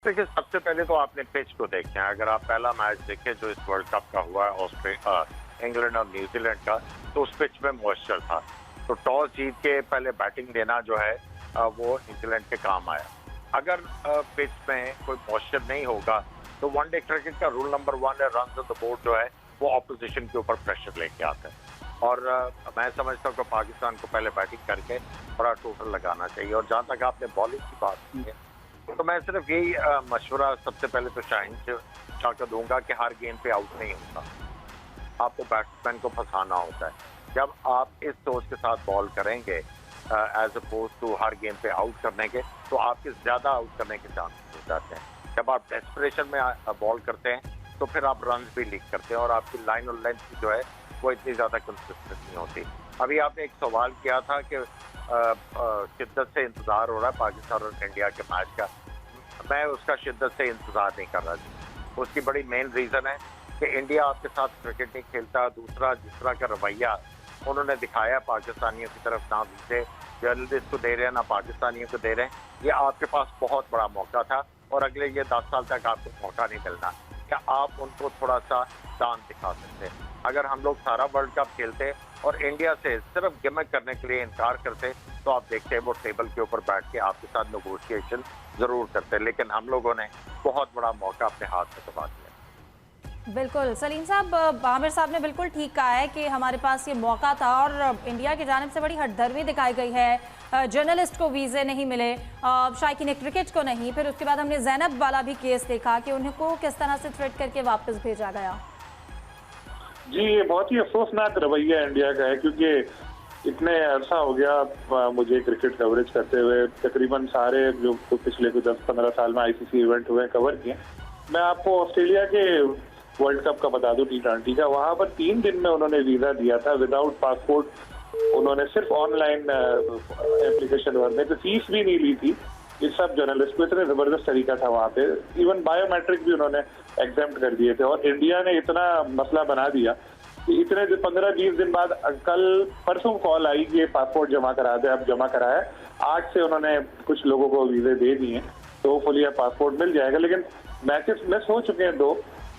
देखिए, सबसे पहले तो आपने पिच को देखें। अगर आप पहला मैच देखें जो इस वर्ल्ड कप का हुआ है ऑस्ट्रेलिया, इंग्लैंड और न्यूजीलैंड का, तो उस पिच में मॉइस्चर था। तो टॉस जीत के पहले बैटिंग देना जो है वो न्यूजीलैंड के काम आया। अगर पिच में कोई मॉइस्चर नहीं होगा तो वनडे क्रिकेट का रूल नंबर 1 है, रन ऑन द बोर्ड जो है वो ऑपोजिशन के ऊपर प्रेशर लेके आता है। और मैं समझता हूँ कि पाकिस्तान को पहले बैटिंग करके बड़ा टोटल लगाना चाहिए। और जहाँ तक आपने बॉलिंग की बात की है, तो मैं सिर्फ यही मशवरा सबसे पहले तो शाहीन शाह को दूंगा कि हर गेंद पे आउट नहीं होता, आपको बैट्समैन को फंसाना होता है। जब आप इस सोच के साथ बॉल करेंगे एज अपोज टू हर गेंद पे आउट करने के, तो आपके ज्यादा आउट करने के चांसेस हो जाते हैं। जब आप डेस्परेशन में बॉल करते हैं तो फिर आप रन भी लीक करते हैं और आपकी लाइन और लेंथ जो है वो इतनी ज्यादा कंसिस्टेंट नहीं होती। अभी आपने एक सवाल किया था कि शिद्दत से इंतजार हो रहा है पाकिस्तान और इंडिया के मैच का। मैं उसका शिद्दत से इंतजार नहीं कर रहा जी। उसकी बड़ी मेन रीजन है कि इंडिया आपके साथ क्रिकेट नहीं खेलता। दूसरा, जिस तरह का रवैया उन्होंने दिखाया पाकिस्तानियों की तरफ, ना दूसरे जर्नलिस्ट को दे रहे हैं ना पाकिस्तानियों को दे रहे हैं, ये आपके पास बहुत बड़ा मौका था और अगले ये 10 साल तक आपको मौका नहीं मिलना। क्या आप उनको थोड़ा सा दान दिखा सकते हैं? अगर हम लोग सारा वर्ल्ड कप खेलते और इंडिया से सिर्फ गिमिक करने के लिए इनकार करते तो आप देखते हैं वो टेबल के ऊपर बैठ के आपके साथ नेगोशिएशन जरूर करते, लेकिन हम लोगों ने बहुत बड़ा मौका अपने हाथ से गंवा दिया। बिल्कुल सलीम साहब, आमिर साहब ने बिल्कुल ठीक कहा है कि हमारे पास ये मौका था और इंडिया की जानिब से बड़ी हठधर्मी दिखाई गई है। जर्नलिस्ट को वीज़े नहीं मिले, शायकीन क्रिकेट को नहीं। फिर उसके बाद हमने ज़ैनब वाला भी केस देखा कि उनको किस तरह से थ्रेट करके वापस भेजा गया। जी, ये बहुत ही अफसोसनाक रवैया इंडिया का है, क्योंकि इतने अरसा हो गया मुझे क्रिकेट कवरेज करते हुए। तकरीबन सारे जो पिछले 10-15 साल में आईसीसी इवेंट हुए कवर किए। मैं आपको ऑस्ट्रेलिया के वर्ल्ड कप का बता दूं, T20 का, वहां पर 3 दिन में उन्होंने वीजा दिया था विदाउट पासपोर्ट। उन्होंने सिर्फ ऑनलाइन एप्लीकेशन भरने पे फीस भी नहीं ली थी। ये सब जर्नलिस्ट को इतने जबरदस्त तरीका था वहां पे। इवन बायोमेट्रिक भी उन्होंने एग्जाम्प्ट कर दिए थे और इंडिया ने इतना मसला बना दिया कि इतने 15-20 दिन बाद कल परसों कॉल आई कि पासपोर्ट जमा करा दे। अब जमा कराया, 8 से उन्होंने कुछ लोगों को वीजे दे दिए, तो होपफुली अब पासपोर्ट मिल जाएगा। लेकिन मैचेस मिस हो चुके हैं 2,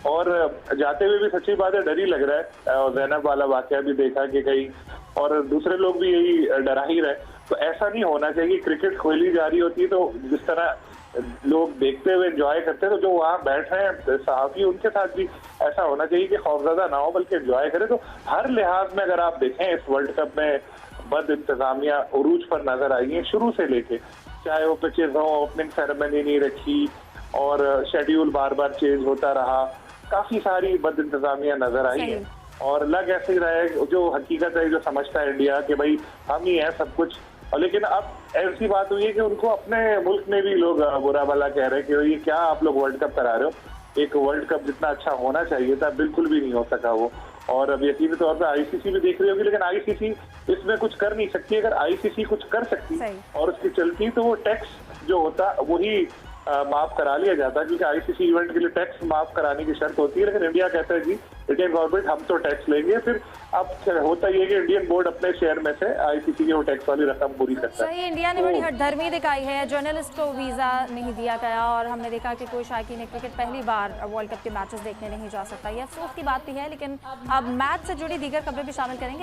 और जाते हुए भी सच्ची बात है डर ही लग रहा है। और ज़ैनब वाला वाकया भी देखा कि कहीं, और दूसरे लोग भी यही डरा ही रहे। तो ऐसा नहीं होना चाहिए। क्रिकेट खोली जा रही होती है तो जिस तरह लोग देखते हुए एंजॉय करते हैं, तो जो वहाँ बैठ रहे हैं सहाफ़ी, उनके साथ भी ऐसा होना चाहिए कि खौफजदा ना हो बल्कि एंजॉय करें। तो हर लिहाज में अगर आप देखें, इस वर्ल्ड कप में बद इंतजामिया उरूज पर नजर आई है शुरू से लेके। चाहे वो पिचेज हो, ओपनिंग सेरेमनी नहीं रखी और शेड्यूल बार बार चेंज होता रहा, काफी सारी बद इंतजामिया नजर आई है। और लग ऐसे ही रहा है, जो हकीकत है, जो समझता है इंडिया कि भाई हम ही है सब कुछ। और लेकिन अब ऐसी बात हुई है कि उनको अपने मुल्क में भी लोग बुरा भला कह रहे हैं कि ये क्या आप लोग वर्ल्ड कप करा रहे हो। एक वर्ल्ड कप जितना अच्छा होना चाहिए था बिल्कुल भी नहीं हो सका वो। और अब यकीनी तौर पर आईसीसी भी देख रही होगी, लेकिन आईसीसी इसमें कुछ कर नहीं सकती। अगर आईसीसी कुछ कर सकती और उसकी चलती तो वो टैक्स जो होता वही माफ करा लिया जाता है, क्योंकि आईसीसी इवेंट के लिए टैक्स माफ कराने की शर्त होती है। लेकिन इंडिया कहता है जी इंडियन गवर्नमेंट हम तो टैक्स लेंगे। फिर अब होता ये कि इंडियन बोर्ड अपने शेयर में से आईसीसी की वो टैक्स वाली रकम पूरी करता है। सही, इंडिया ने बड़ी हठधर्मी दिखाई है। जर्नलिस्ट को वीजा नहीं दिया गया और हमने देखा कि कोई शायकीन क्रिकेट पहली बार वर्ल्ड कप के मैचेस देखने नहीं जा सकता। ये अफसोस की बात भी है, लेकिन अब मैच से जुड़ी दीगर खबरें भी शामिल करेंगे।